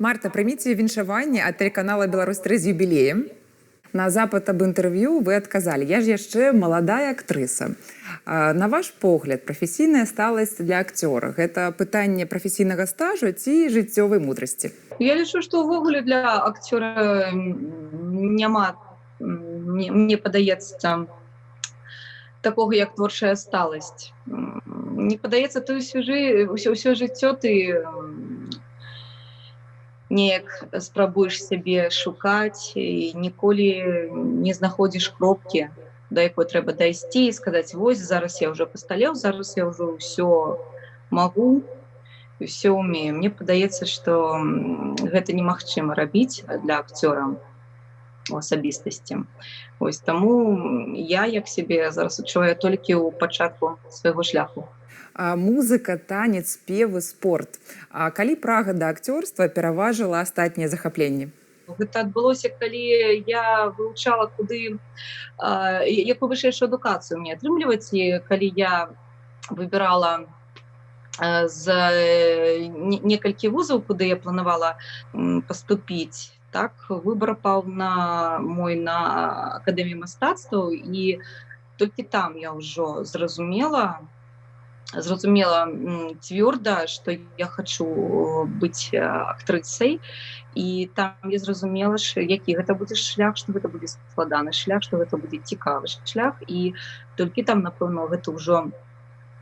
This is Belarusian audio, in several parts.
Марта, прыміце віншаванне ад тэлеканала «Беларусь-3» з юбілеем. На запыт аб інтэрв'ю вы адказалі: я ж яшчэ маладая актрыса. На ваш погляд, прафесійная сталасць для акцёра — гэта пытанне прафесійнага стажу ці жыццёвай мудрасці? Я лічу, што ўвогуле для акцёра няма, мне падаецца, такога як творчая сталасць. Не падаецца, ты ўсё жыццё ты неяк спрабуеш сябе шукаць і ніколі не знаходзіш кропкі, да якой трэба дайсці і сказаць: вось, зараз я ўжо пасталеў, зараз я ўжо ўсё магу, ўсё ўмею. Мне падаецца, што гэта немагчыма рабіць для акцёра у асабістасці. Вось таму я як сябе зараз адчуваю толькі ў пачатку свайго шляху. Музыка, танец, спевы, спорт. А калі прага да акцёрства пераважыла астатнія захапленні? Гэта адбылося, калі я вывучала, якую вышэйшую адукацыю мне атрымліваць, і калі я выбірала з некалькі вузаў, куды я планавала паступіць, так, выбар паў на акадэмію мастацтваў, і толькі там я ўжо зразумела цвёрда, што я хачу быць актрысай, і там я зразумела, які гэта будзе шлях, што гэта будзе складаны шлях, што гэта будзе цікавы шлях, і толькі там, напэўна, гэта ўжо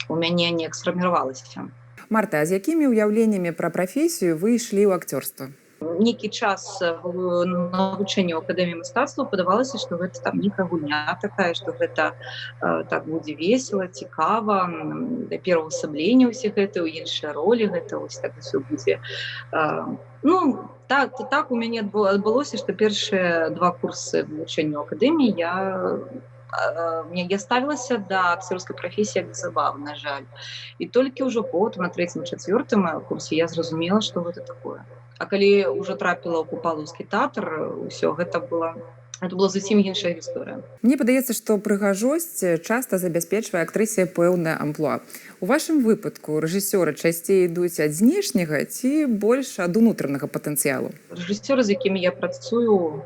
у мяне неяк сфарміравалася. Марта, а з якімі ўяўленнямі пра прафесію вы ішлі ў акцёрства? Нейкі час навучэння ў акадэміі мастацтва падавалася, што гэта там нейкая гульня такая, што гэта так будзе весела, цікава, пераўвасабленне ўсіх гэта, ў іншыя ролі, гэта вось так усё будзе. Так у мяне адбылося, што першыя 2 курсы вывучэння ў акадэміі я ставілася да акцёрскай прафесіі як забавы, на жаль. І толькі ўжо потым, на 3-4 курсе, я зразумела, што гэта такое. А калі ўжо трапіла ў Купалаўскі тэатр, усё, гэта была зусім іншая гісторыя. Мне падаецца, што прыгажосць часта забяспечвае актрысе пэўнае амплуа. У вашым выпадку рэжысёры часцей ідуць ад знешняга ці больш ад унутранага патэнцыялу? Рэжысёры, з якімі я працую,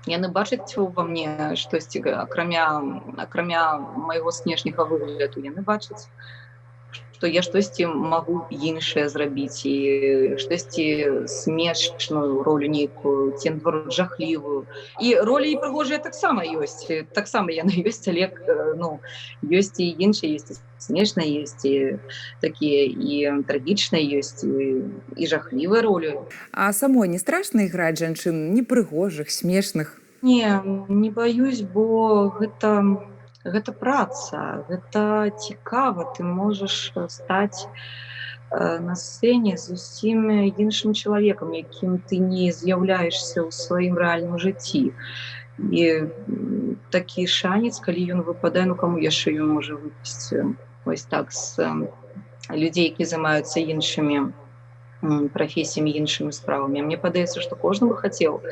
яны бачаць ва мне штосьці, акрамя майго знешняга выгляду, яны бачаць, што я штосьці магу іншае зрабіць, і штосьці смешную ролю нейкую, ці наадварот жахлівую. І ролі і прыгожыя таксама ёсць. Таксама яны ёсць, але ёсць і іншыя, ёсць і смешныя, ёсць і такія, і трагічныя ёсць, і жахлівыя ролі. А самой не страшна іграць жанчын непрыгожых, смешных? Не баюсь, бо гэта праца, гэта цікава, ты можаш стаць на сцэне зусім іншым чалавекам, якім ты не з'яўляешся ў сваім рэальным жыцці. І такі шанец, калі ён выпадае, каму яшчэ ён можа выпасці? Вось так, з людзей, які займаюцца іншымі прафесіямі, іншымі справамі. Мне падаецца, што кожны бы хацеў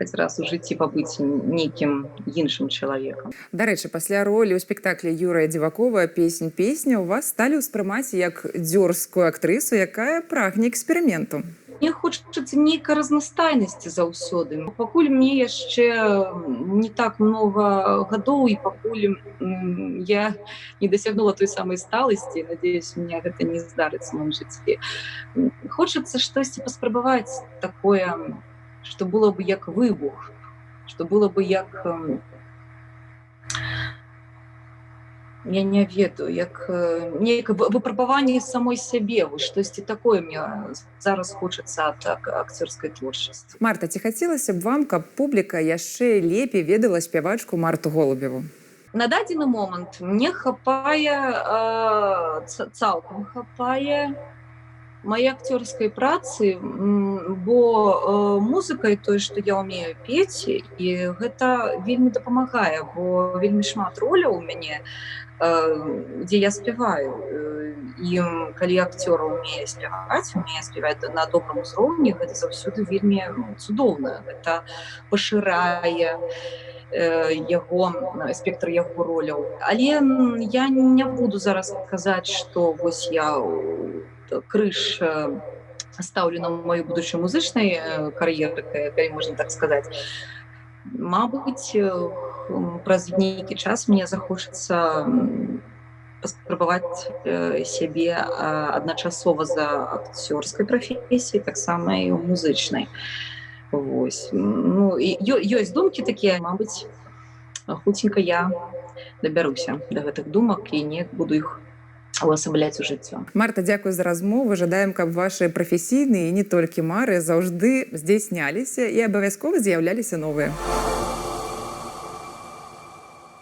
хоць раз у жыцці пабыць нейкім іншым чалавекам. Дарэчы, пасля ролі ў спектаклі Юрыя Дзівакова «Песня» у вас сталі ўспрымаць як дзёрзкую актрысу, якая прагне эксперыменту. Мне хочацца нейкай разнастайнасці заўсёды. Пакуль мне яшчэ не так многа гадоў, і пакуль я не дасягнула той самай сталасці, надеюсь, у меня гэта не здарыцца ў маім жыцці. Хочацца штосьці паспрабаваць такое, што было бы як выбух, што было бы як, я не ведаю, як нейкае выпрабаванне самой сябе, штосьці такое мне зараз хочацца ад акцёрскай творчасці. Марта, ці хацелася б вам, каб публіка яшчэ лепей ведала спявачку Марту Голубеву? На дадзены момант мне цалкам хапае мае акцёрскай працы, бо музыкай той, што я ўмею пець, і гэта вельмі дапамагае, бо вельмі шмат роляў у мяне, дзе я спяваю. І калі акцёр умее спяваць на добрым узроўні, гэта заўсёды вельмі цудоўна. Гэта пашырае спектр яго роляў. Але я не буду зараз казаць, што вось я крыж стаўлю на маю будучую музычнай кар'еры, калі можна так сказаць. Мабыць, праз нейкі час мне захочацца паспрабаваць сябе адначасова за акцёрскай прафесіяй, таксама і ў музычнай. Вось. Ну, і ёсць думкі такія, мабыць, хуценька я дабяруся да гэтых думак і неяк буду іх увасабляць у жыццё. Марта, дзякую за размову. Жадаем, каб вашы прафесійныя і не толькі мары заўжды здзяйсняліся і абавязкова з'яўляліся новыя.